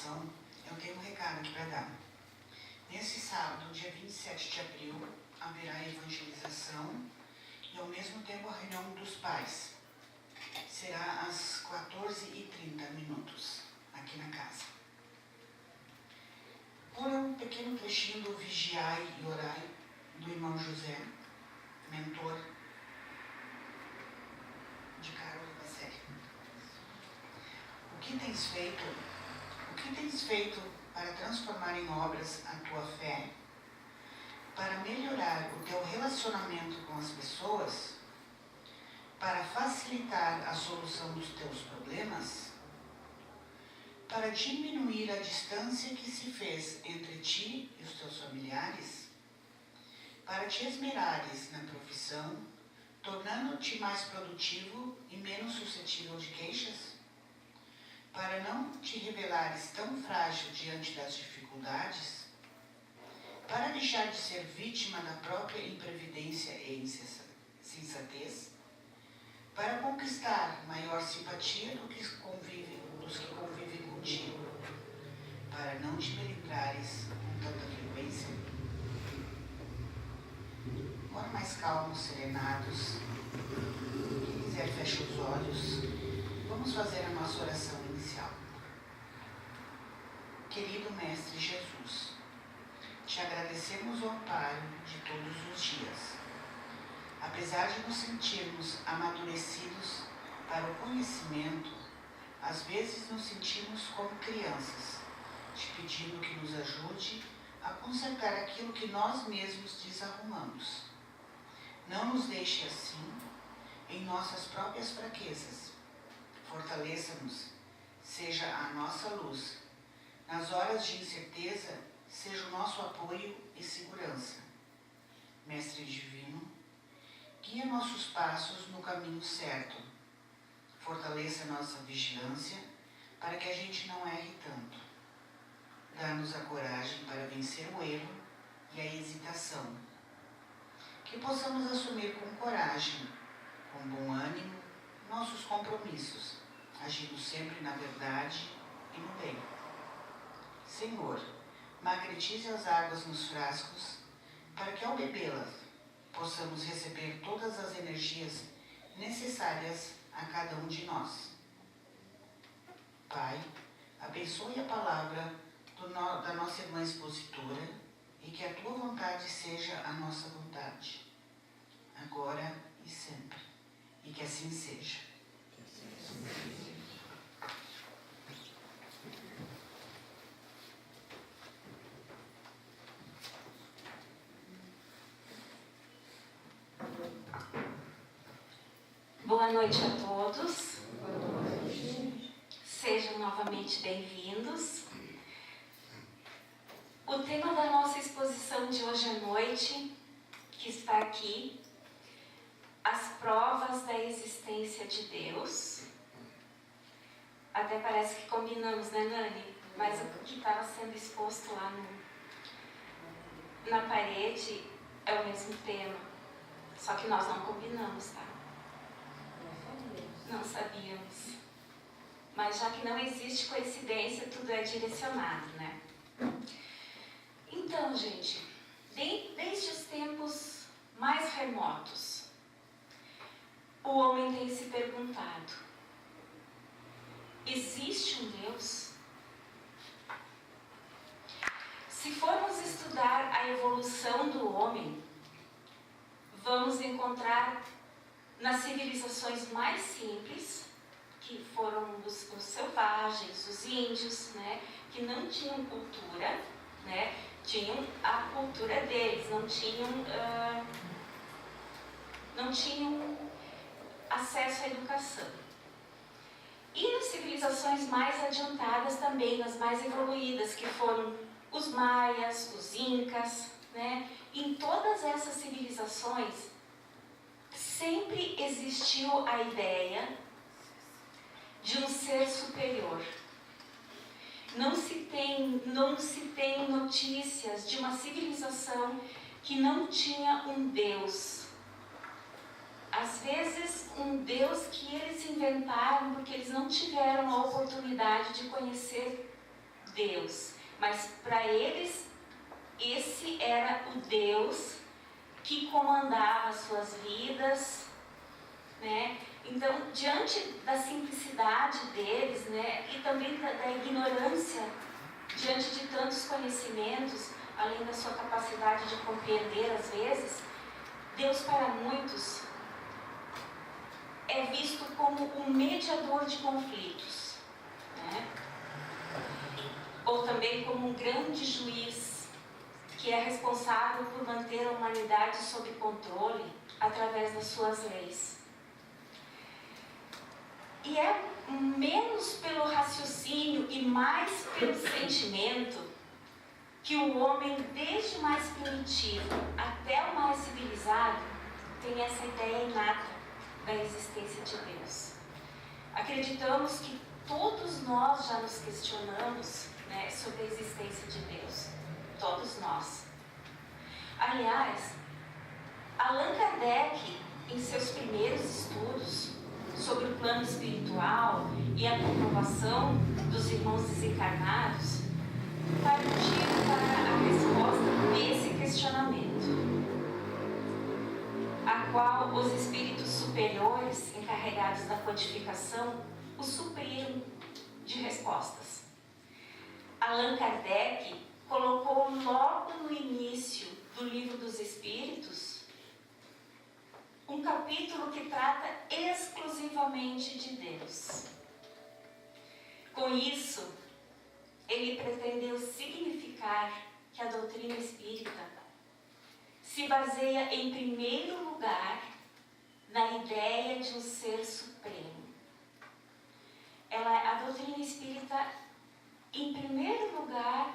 evangelização, eu tenho um recado aqui para dar. Nesse sábado, dia 27 de abril, haverá evangelização e ao mesmo tempo a reunião dos pais. Será às 14h30 aqui na casa. Por um pequeno trechinho do Vigiai e Orai do irmão José, mentor de Carlos Bacelli. O que tens feito para transformar em obras a tua fé, para melhorar o teu relacionamento com as pessoas, para facilitar a solução dos teus problemas, para diminuir a distância que se fez entre ti e os teus familiares, para te esmerares na profissão, tornando-te mais produtivo e menos suscetível de queixas, para não te revelares tão frágil diante das dificuldades, para deixar de ser vítima da própria imprevidência e insensatez, para conquistar maior simpatia dos que convivem contigo, para não te melindrares com tanta frequência. Ora mais calmos, serenados. Quem quiser fecha os olhos. Vamos fazer a nossa oração inicial. Querido Mestre Jesus, te agradecemos o amparo de todos os dias. Apesar de nos sentirmos amadurecidos para o conhecimento, às vezes nos sentimos como crianças, te pedindo que nos ajude a consertar aquilo que nós mesmos desarrumamos. Não nos deixe assim em nossas próprias fraquezas. Fortaleça-nos, seja a nossa luz. Nas horas de incerteza, seja o nosso apoio e segurança. Mestre Divino, guia nossos passos no caminho certo. Fortaleça nossa vigilância para que a gente não erre tanto. Dá-nos a coragem para vencer o erro e a hesitação. Que possamos assumir com coragem, com bom ânimo, nossos compromissos, agindo sempre na verdade e no bem. Senhor, magnetize as águas nos frascos, para que ao bebê-las possamos receber todas as energias necessárias a cada um de nós. Pai, abençoe a palavra da nossa irmã expositora e que a tua vontade seja a nossa vontade, agora e sempre. E que assim seja. Boa noite a todos. Sejam novamente bem-vindos. O tema da nossa exposição de hoje à noite, que está aqui, as provas da existência de Deus. Até parece que combinamos, né, Nani? Mas o que estava sendo exposto lá na parede é o mesmo tema. Só que nós não combinamos, tá? Não sabíamos. Mas já que não existe coincidência, tudo é direcionado, né? Então, gente, desde os tempos mais remotos, o homem tem se perguntado: existe um Deus? Se formos estudar a evolução do homem, vamos encontrar nas civilizações mais simples, que foram os selvagens, os índios, né, que não tinham cultura, né, tinham a cultura deles, não tinham acesso à educação. E nas civilizações mais adiantadas também, nas mais evoluídas, que foram os maias, os incas, né? Em todas essas civilizações sempre existiu a ideia de um ser superior. Não se tem notícias de uma civilização que não tinha um Deus. Às vezes, um Deus que eles inventaram porque eles não tiveram a oportunidade de conhecer Deus, mas para eles esse era o Deus que comandava as suas vidas, né? Então, diante da simplicidade deles, né, e também da ignorância, diante de tantos conhecimentos, além da sua capacidade de compreender às vezes, Deus para muitos é visto como um mediador de conflitos, né? Ou também como um grande juiz que é responsável por manter a humanidade sob controle através das suas leis. E é menos pelo raciocínio e mais pelo sentimento que o homem, desde o mais primitivo até o mais civilizado, tem essa ideia inata da existência de Deus. Acreditamos que todos nós já nos questionamos, né, sobre a existência de Deus. Todos nós. Aliás, Allan Kardec, em seus primeiros estudos sobre o plano espiritual e a comprovação dos irmãos desencarnados, partiu para a resposta desse questionamento, a qual os espíritos superiores encarregados da codificação o supriram de respostas. Allan Kardec colocou logo no início do Livro dos Espíritos um capítulo que trata exclusivamente de Deus. Com isso, ele pretendeu significar que a doutrina espírita se baseia em primeiro lugar na ideia de um ser supremo. A doutrina espírita, em primeiro lugar,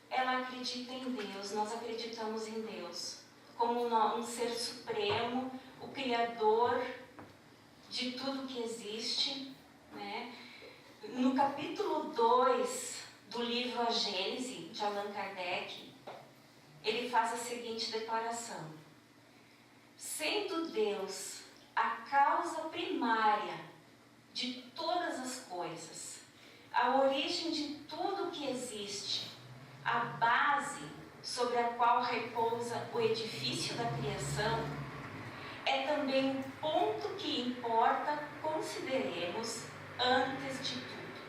ela acredita em Deus, nós acreditamos em Deus como um ser supremo, o Criador de tudo que existe, né? No capítulo 2 do livro A Gênese, de Allan Kardec, ele faz a seguinte declaração: sendo Deus a causa primária de todas as coisas, a origem de tudo que existe, a base sobre a qual repousa o edifício da criação, é também um ponto que importa consideremos antes de tudo.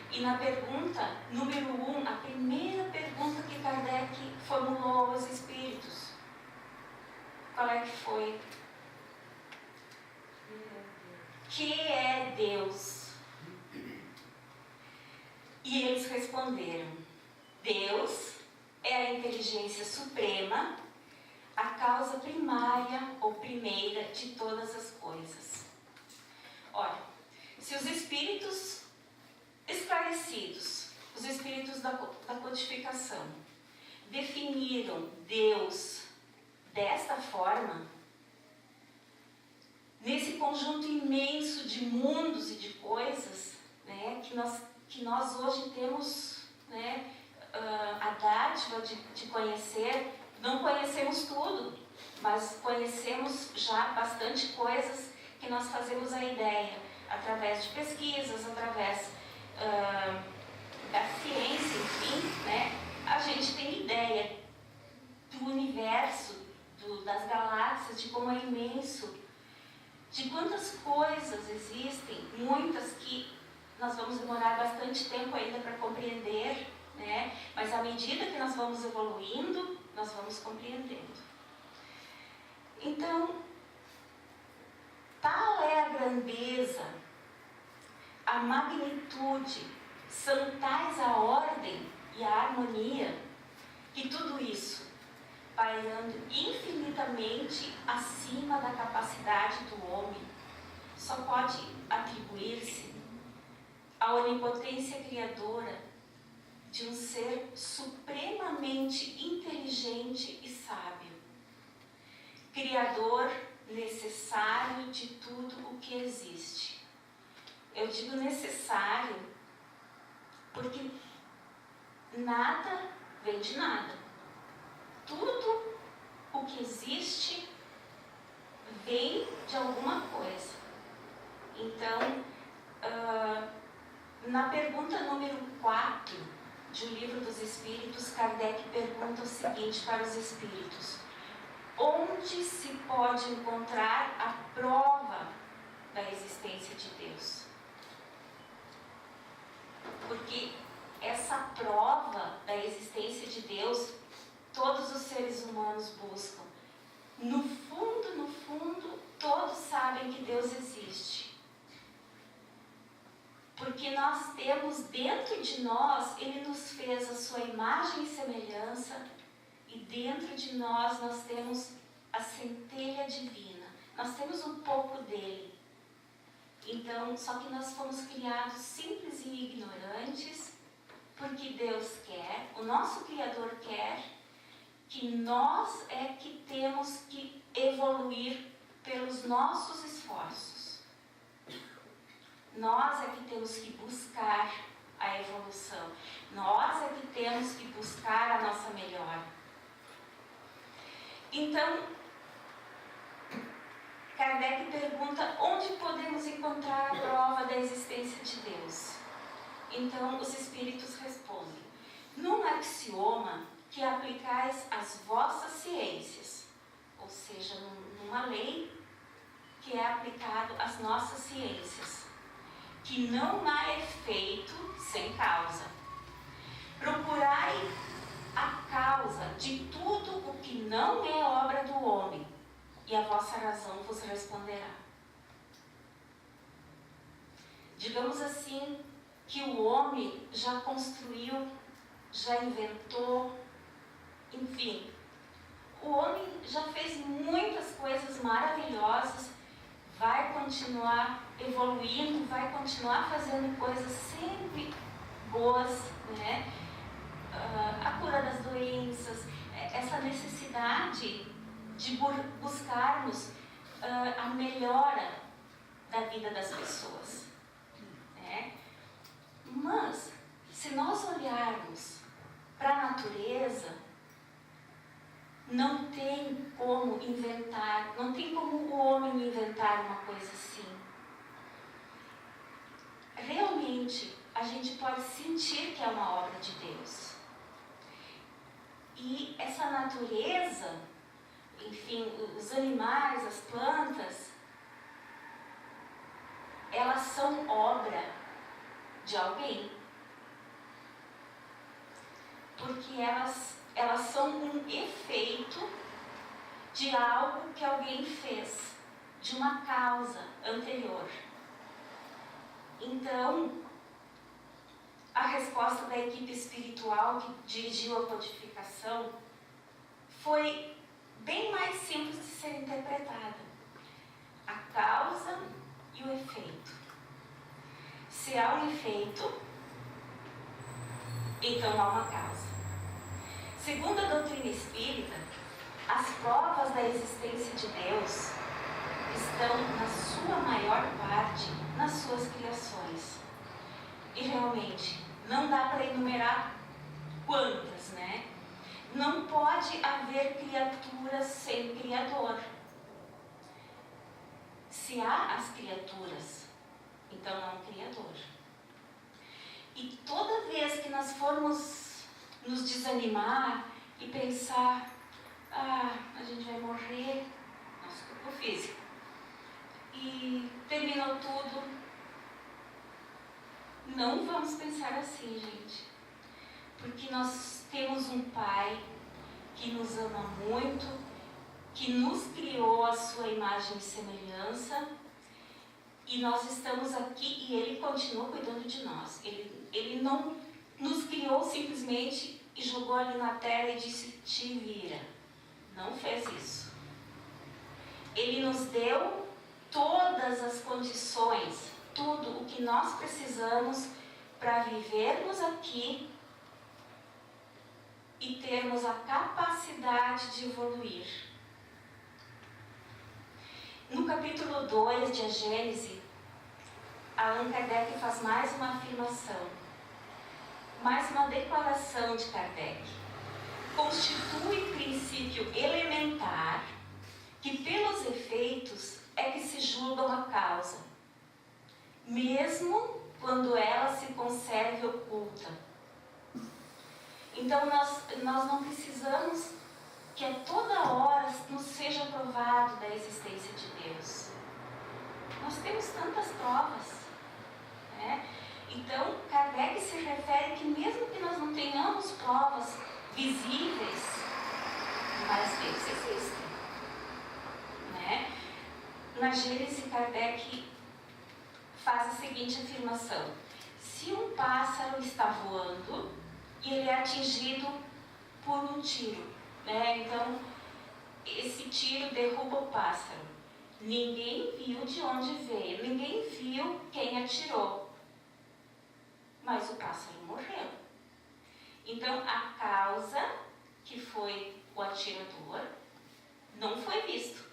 E na pergunta número 1, a primeira pergunta que Kardec formulou aos espíritos, qual é que foi? Que é Deus? E eles responderam: Deus é a inteligência suprema, a causa primária ou primeira de todas as coisas. Ora, se os espíritos esclarecidos, os espíritos da codificação, definiram Deus desta forma, nesse conjunto imenso de mundos e de coisas, né, que nós hoje temos, né, a dádiva de conhecer, não conhecemos tudo, mas conhecemos já bastante coisas que nós fazemos a ideia, através de pesquisas, através da ciência, enfim, né? A gente tem ideia do universo, das galáxias, de como é imenso, de quantas coisas existem, muitas que nós vamos demorar bastante tempo ainda para compreender, né? Mas à medida que nós vamos evoluindo, nós vamos compreendendo. Então, tal é a grandeza, a magnitude, são tais a ordem e a harmonia, que tudo isso, pairando infinitamente acima da capacidade do homem, só pode atribuir-se à onipotência criadora de um ser supremamente inteligente e sábio, criador necessário de tudo o que existe. Eu digo necessário porque nada vem de nada. Tudo o que existe vem de alguma coisa. Então, Na pergunta número 4 de O Livro dos Espíritos, Kardec pergunta o seguinte para os espíritos: onde se pode encontrar a prova da existência de Deus? Porque essa prova da existência de Deus, todos os seres humanos buscam. No fundo, todos sabem que Deus existe. Porque nós temos dentro de nós, Ele nos fez a sua imagem e semelhança, e dentro de nós temos a centelha divina. Nós temos um pouco dele. Então, só que nós fomos criados simples e ignorantes, porque Deus quer, o nosso Criador quer, que nós é que temos que evoluir pelos nossos esforços. Nós é que temos que buscar a evolução. Nós é que temos que buscar a nossa melhora. Então, Kardec pergunta onde podemos encontrar a prova da existência de Deus. Então, os espíritos respondem: num axioma que aplicais às vossas ciências, ou seja, numa lei que é aplicado às nossas ciências, que não há efeito sem causa. Procurai a causa de tudo o que não é obra do homem, e a vossa razão vos responderá. Digamos assim, que o homem já construiu, já inventou, enfim, o homem já fez muitas coisas maravilhosas, vai continuar evoluindo, vai continuar fazendo coisas sempre boas, né? A cura das doenças, essa necessidade de buscarmos a melhora da vida das pessoas, né? Mas, se nós olharmos para a natureza, não tem como inventar, não tem como o homem inventar uma coisa assim. Realmente, a gente pode sentir que é uma obra de Deus. E essa natureza, enfim, os animais, as plantas, elas são obra de alguém. Porque elas são um efeito de algo que alguém fez, de uma causa anterior. Então, a resposta da equipe espiritual que dirigiu a codificação foi bem mais simples de ser interpretada. A causa e o efeito. Se há um efeito, então há uma causa. Segundo a doutrina espírita, as provas da existência de Deus estão, na sua maior parte, nas suas criações. E realmente, não dá para enumerar quantas, né? Não pode haver criaturas sem Criador. Se há as criaturas, então há um Criador. E toda vez que nós formos nos desanimar e pensar, a gente vai morrer, nosso corpo físico, e terminou tudo, não vamos pensar assim, gente. Porque nós temos um Pai que nos ama muito, que nos criou a sua imagem e semelhança, e nós estamos aqui e Ele continua cuidando de nós. Ele não nos criou simplesmente e jogou ali na terra e disse, te vira. Não fez isso. Ele nos deu todas as condições, tudo o que nós precisamos para vivermos aqui e termos a capacidade de evoluir. No capítulo 2 de A Gênese, Allan Kardec faz mais uma afirmação, mais uma declaração de Kardec. Constitui princípio elementar que pelos efeitos é que se julga uma causa, mesmo quando ela se conserve oculta. Então nós não precisamos que a toda hora nos seja provado da existência de Deus. Nós temos tantas provas, né? Então Kardec se refere que mesmo que nós não tenhamos provas visíveis, mas Deus existe, né? Na Gênese, Kardec faz a seguinte afirmação: se um pássaro está voando e ele é atingido por um tiro, né? Então esse tiro derruba o pássaro. Ninguém viu de onde veio, ninguém viu quem atirou, mas o pássaro morreu. Então a causa, que foi o atirador, não foi visto,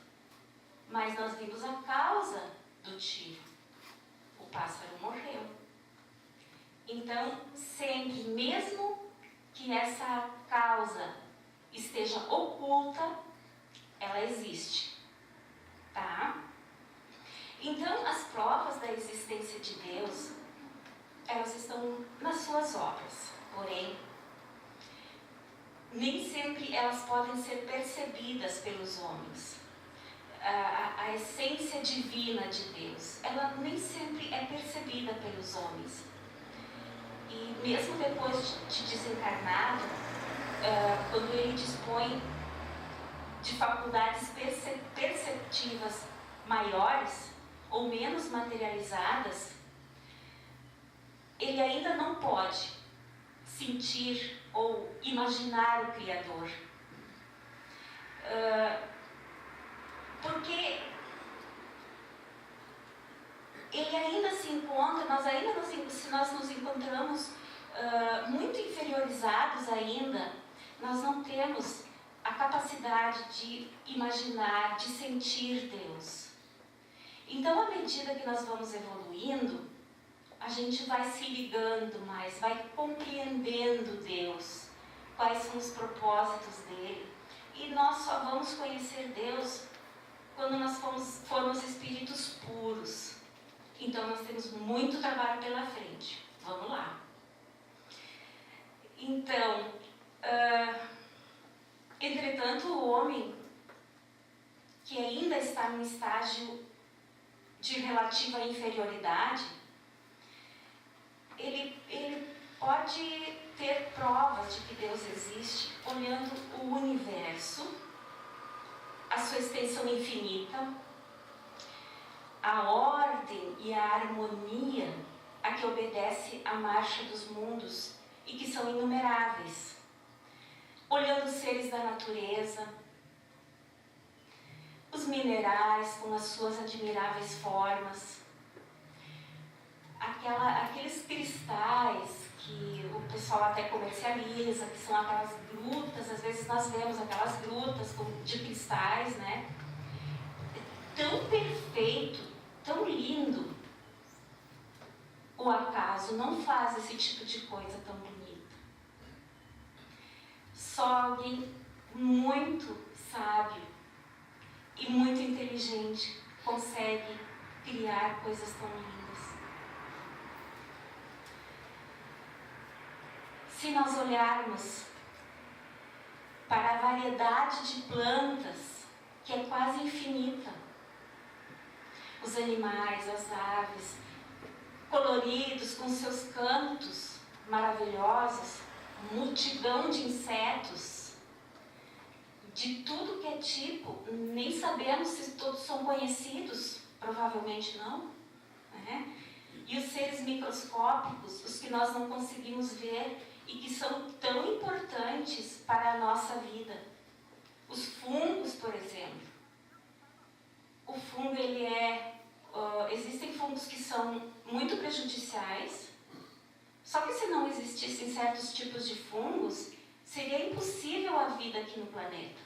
mas nós vimos a causa do tiro. O pássaro morreu. Então, sempre, mesmo que essa causa esteja oculta, ela existe, tá? Então, as provas da existência de Deus, elas estão nas suas obras, porém, nem sempre elas podem ser percebidas pelos homens. A essência divina de Deus, ela nem sempre é percebida pelos homens. E mesmo depois de desencarnado, quando ele dispõe de faculdades perceptivas maiores ou menos materializadas, ele ainda não pode sentir ou imaginar o Criador. Porque ele ainda se encontra, se nós nos encontramos muito inferiorizados ainda, nós não temos a capacidade de imaginar, de sentir Deus. Então, à medida que nós vamos evoluindo, a gente vai se ligando mais, vai compreendendo Deus, quais são os propósitos dele, e nós só vamos conhecer Deus quando nós formos espíritos puros. Então nós temos muito trabalho pela frente. Vamos lá. Então, entretanto, o homem que ainda está num estágio de relativa inferioridade, ele pode ter provas de que Deus existe olhando o universo, a sua extensão infinita, a ordem e a harmonia a que obedece a marcha dos mundos e que são inumeráveis, olhando os seres da natureza, os minerais com as suas admiráveis formas, aqueles cristais que o pessoal até comercializa, que são aquelas grutas, às vezes nós vemos aquelas grutas de cristais, né? Tão perfeito, tão lindo. O acaso não faz esse tipo de coisa tão bonita. Só alguém muito sábio e muito inteligente consegue criar coisas tão lindas. Se nós olharmos para a variedade de plantas, que é quase infinita, os animais, as aves, coloridos com seus cantos maravilhosos, multidão de insetos, de tudo que é tipo, nem sabemos se todos são conhecidos, provavelmente não, né? E os seres microscópicos, os que nós não conseguimos ver e que são tão importantes para a nossa vida. Os fungos, por exemplo. O fungo, existem fungos que são muito prejudiciais, só que se não existissem certos tipos de fungos, seria impossível a vida aqui no planeta.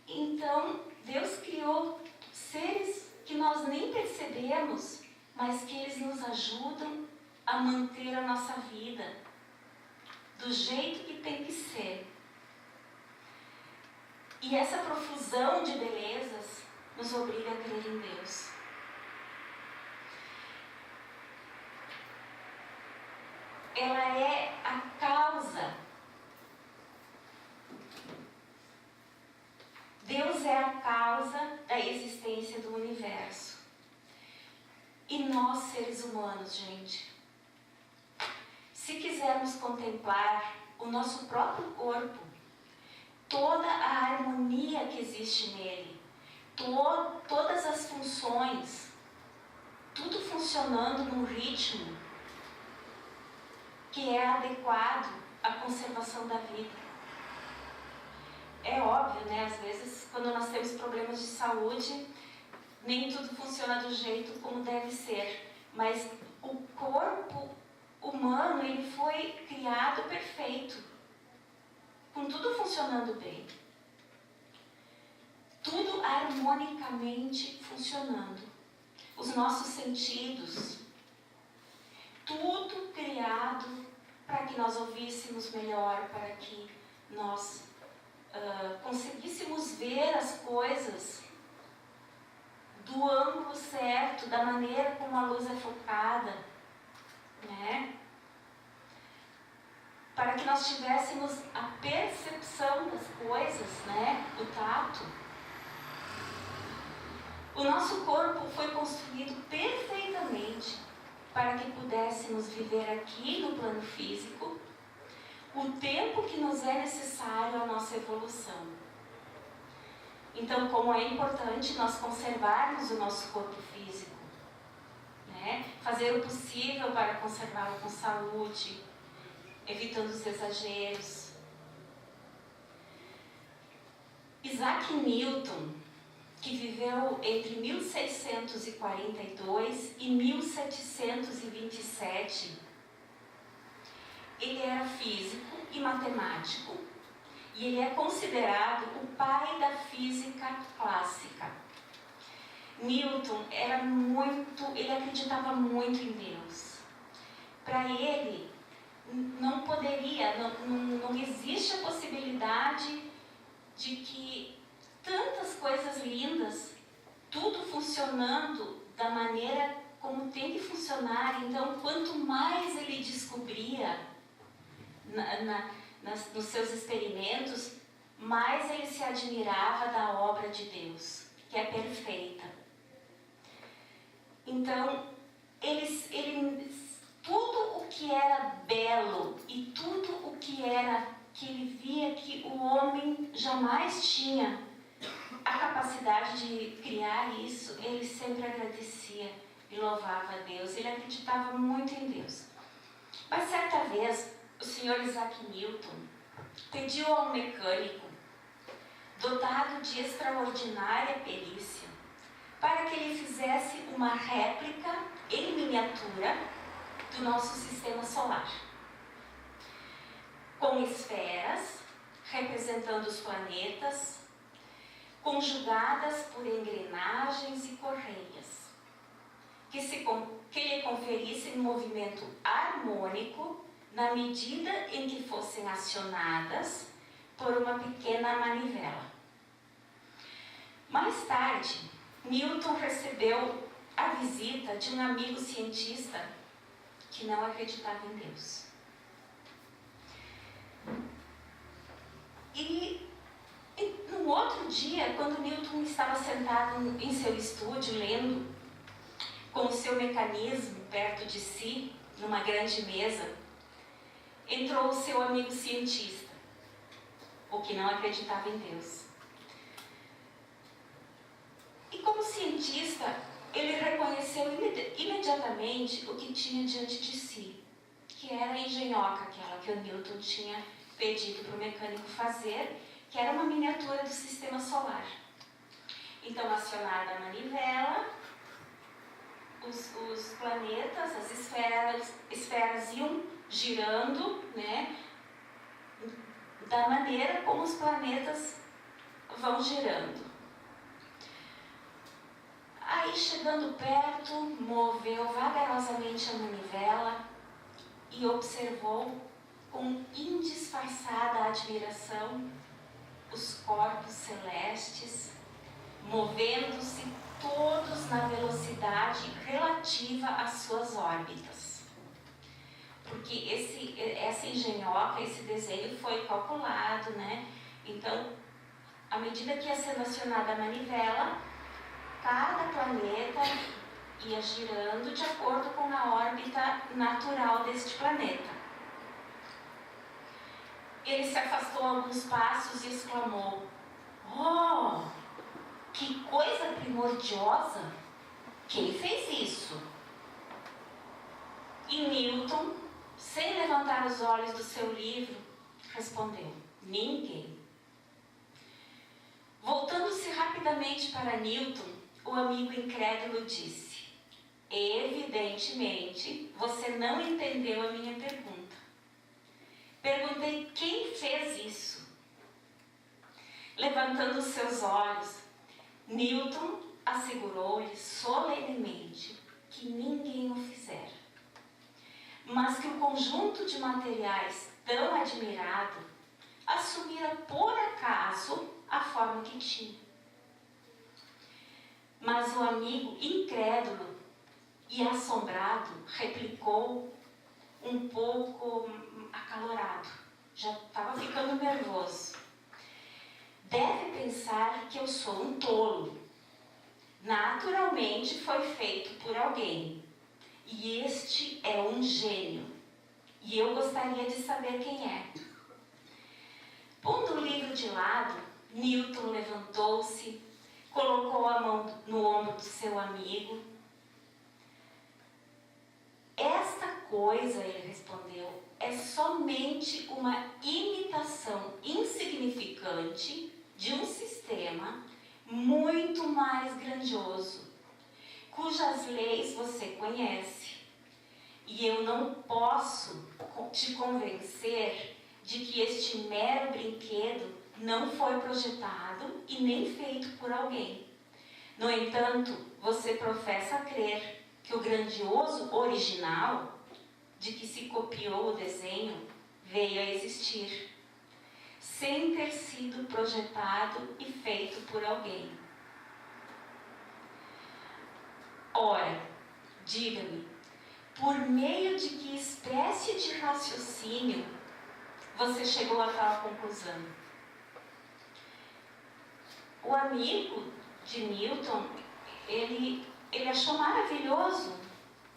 Então, Deus criou seres que nós nem percebemos, mas que eles nos ajudam a manter a nossa vida do jeito que tem que ser. E essa profusão de belezas nos obriga a crer em Deus. ela é a causa. Deus é a causa da existência do universo. E nós, seres humanos, gente, se quisermos contemplar o nosso próprio corpo, toda a harmonia que existe nele, todas as funções, tudo funcionando num ritmo que é adequado à conservação da vida. É óbvio, né? Às vezes, quando nós temos problemas de saúde, nem tudo funciona do jeito como deve ser. Mas o corpo humano, ele foi criado perfeito, com tudo funcionando bem. Tudo harmonicamente funcionando. Os nossos sentidos, tudo criado para que nós ouvíssemos melhor, para que nós conseguíssemos ver as coisas do ângulo certo, da maneira como a luz é focada, né? Para que nós tivéssemos a percepção das coisas, né? O tato. O nosso corpo foi construído perfeitamente para que pudéssemos viver aqui no plano físico o tempo que nos é necessário à nossa evolução. Então, como é importante nós conservarmos o nosso corpo físico, né? Fazer o possível para conservá-lo com saúde, evitando os exageros. Isaac Newton, que viveu entre 1642 e 1727, ele era físico e matemático, e ele é considerado o pai da física clássica. Newton ele acreditava muito em Deus. Para ele, não existe a possibilidade de que tantas coisas lindas, tudo funcionando da maneira como tem que funcionar. Então, quanto mais ele descobria nos seus experimentos, mais ele se admirava da obra de Deus, que é perfeita. Então, tudo o que era belo e tudo o que ele via que o homem jamais tinha a capacidade de criar isso, ele sempre agradecia e louvava a Deus. Ele acreditava muito em Deus. Mas certa vez, o senhor Isaac Newton pediu a um mecânico, dotado de extraordinária perícia, para que ele fizesse uma réplica em miniatura do nosso sistema solar, com esferas representando os planetas, conjugadas por engrenagens e correias, que lhe conferissem um movimento harmônico na medida em que fossem acionadas por uma pequena manivela. Mais tarde, Newton recebeu a visita de um amigo cientista que não acreditava em Deus. E no outro dia, quando Newton estava sentado em seu estúdio, lendo, com o seu mecanismo perto de si, numa grande mesa, entrou o seu amigo cientista, o que não acreditava em Deus. E como cientista, ele reconheceu imediatamente o que tinha diante de si, que era a engenhoca, aquela que o Newton tinha pedido para o mecânico fazer, que era uma miniatura do sistema solar. Então, acionada a manivela, os planetas, as esferas iam girando, né, da maneira como os planetas vão girando. Aí, chegando perto, moveu vagarosamente a manivela e observou com indisfarçada admiração os corpos celestes movendo-se todos na velocidade relativa às suas órbitas. Porque porque essa engenhoca, esse desenho foi calculado, né? Então, à medida que ia sendo acionada a manivela, cada planeta ia girando de acordo com a órbita natural deste planeta. Ele se afastou alguns passos e exclamou: "Oh, que coisa primordiosa! Quem fez isso?" E Newton, sem levantar os olhos do seu livro, respondeu: "Ninguém." Voltando-se rapidamente para Newton, o amigo incrédulo disse: "Evidentemente, você não entendeu a minha pergunta. Perguntei quem fez isso." Levantando os seus olhos, Newton assegurou-lhe solenemente que ninguém o fizera, mas que o conjunto de materiais tão admirado assumira por acaso a forma que tinha. Mas o amigo incrédulo e assombrado replicou, um pouco acalorado, já estava ficando nervoso: "Deve pensar que eu sou um tolo. Naturalmente foi feito por alguém, e este é um gênio, e eu gostaria de saber quem é." Pondo o livro de lado, Newton levantou-se, colocou a mão no ombro do seu amigo. "Esta coisa," ele respondeu, "é somente uma imitação insignificante de um sistema muito mais grandioso, cujas leis você conhece. E eu não posso te convencer de que este mero brinquedo não foi projetado e nem feito por alguém. No entanto, você professa crer que o grandioso original, de que se copiou o desenho, veio a existir, sem ter sido projetado e feito por alguém. Ora, diga-me, por meio de que espécie de raciocínio você chegou a tal conclusão?" O amigo de Newton, ele achou maravilhoso,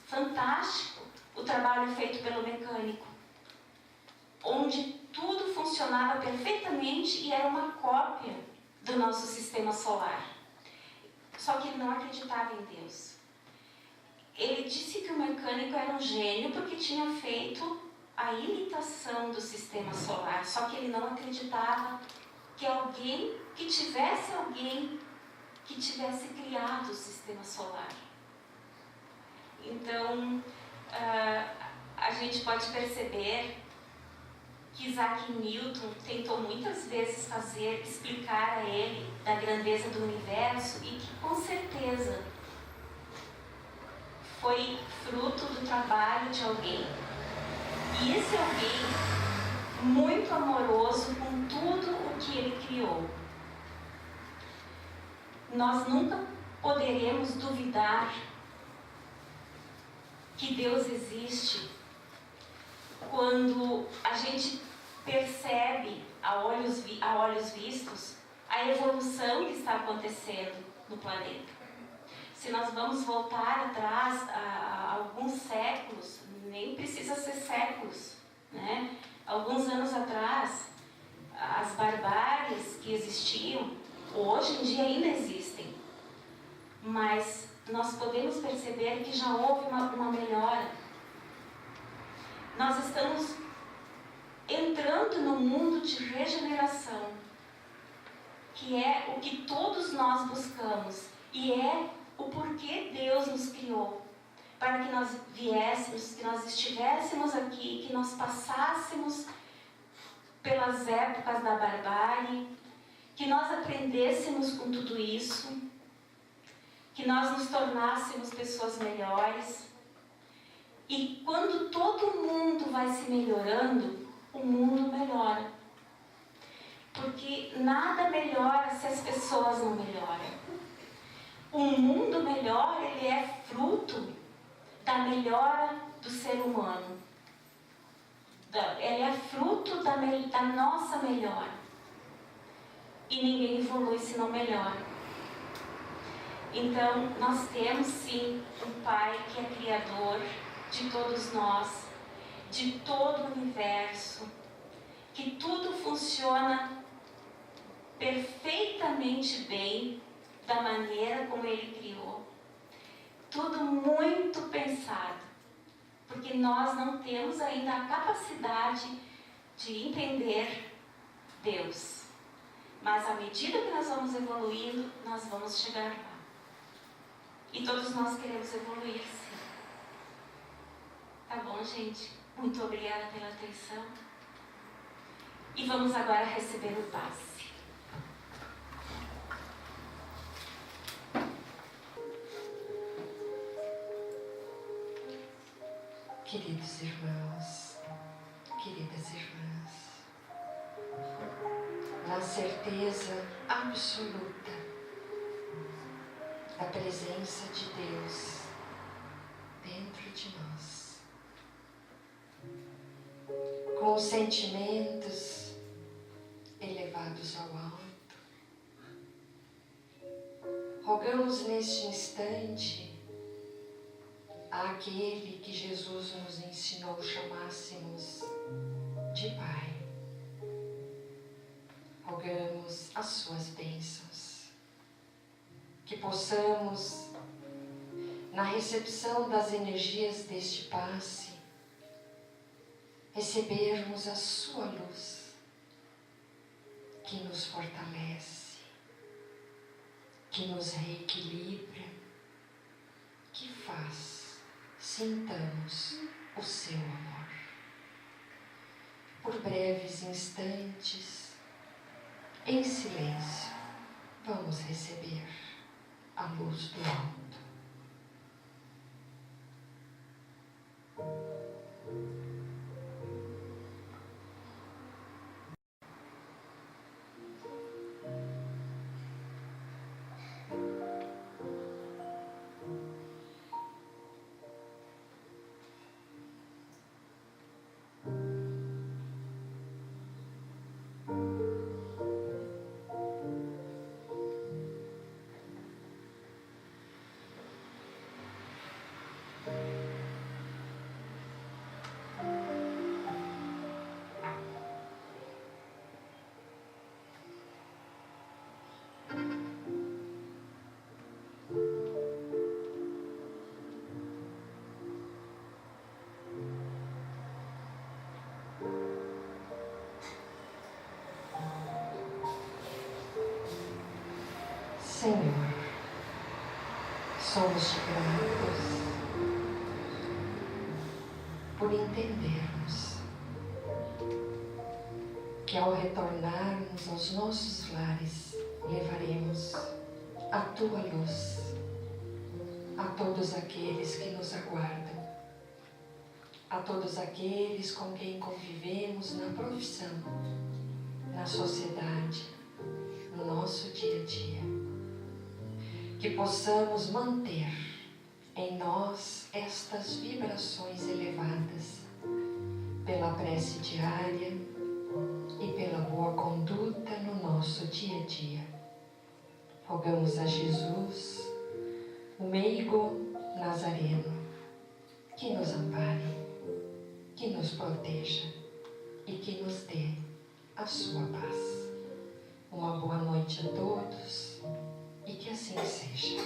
fantástico, o trabalho feito pelo mecânico, onde tudo funcionava perfeitamente e era uma cópia do nosso sistema solar. Só que ele não acreditava em Deus. Ele disse que o mecânico era um gênio porque tinha feito a imitação do sistema solar, só que ele não acreditava que tivesse alguém que tivesse criado o sistema solar. Então, a gente pode perceber que Isaac Newton tentou muitas vezes explicar a ele da grandeza do universo e que com certeza foi fruto do trabalho de alguém. E esse alguém, muito amoroso com tudo o que ele criou. Nós nunca poderemos duvidar que Deus existe quando a gente percebe a olhos vistos a evolução que está acontecendo no planeta. Se nós vamos voltar atrás a alguns séculos, nem precisa ser séculos, né? Alguns anos atrás, as barbáries que existiam, hoje em dia ainda existem, mas nós podemos perceber que já houve uma melhora. Nós estamos entrando no mundo de regeneração, que é o que todos nós buscamos e é o porquê Deus nos criou, para que nós viéssemos, que nós estivéssemos aqui, que nós passássemos pelas épocas da barbárie, que nós aprendêssemos com tudo isso, que nós nos tornássemos pessoas melhores. E quando todo mundo vai se melhorando, o mundo melhora. Porque nada melhora se as pessoas não melhoram. Um mundo melhor, ele é fruto da melhora do ser humano. ela é fruto da nossa melhora. E ninguém evolui se não melhora. Então, nós temos sim um Pai que é Criador de todos nós, de todo o universo, que tudo funciona perfeitamente bem, da maneira como Ele criou. Tudo muito pensado, porque nós não temos ainda a capacidade de entender Deus. Mas à medida que nós vamos evoluindo, nós vamos chegar lá. E todos nós queremos evoluir, sim. Tá bom, gente? Muito obrigada pela atenção. E vamos agora receber o passe. Queridos irmãos, queridas irmãs, na certeza absoluta da presença de Deus dentro de nós, com os sentimentos elevados ao alto, rogamos neste instante àquele que Jesus nos ensinou chamássemos de Pai. Rogamos as suas bênçãos, que possamos, na recepção das energias deste passe, recebermos a sua luz, que nos fortalece, que nos reequilibra, que faz sintamos o seu amor. Por breves instantes, em silêncio, vamos receber a luz do alto. Senhor, somos-te gratos por entendermos que ao retornarmos aos nossos lares, levaremos a tua luz a todos aqueles que nos aguardam, a todos aqueles com quem convivemos na profissão, na sociedade, no nosso dia a dia. Que possamos manter em nós estas vibrações elevadas pela prece diária e pela boa conduta no nosso dia a dia. Rogamos a Jesus, o meigo nazareno, que nos ampare, que nos proteja e que nos dê a sua paz. Uma boa noite a todos e que assim seja.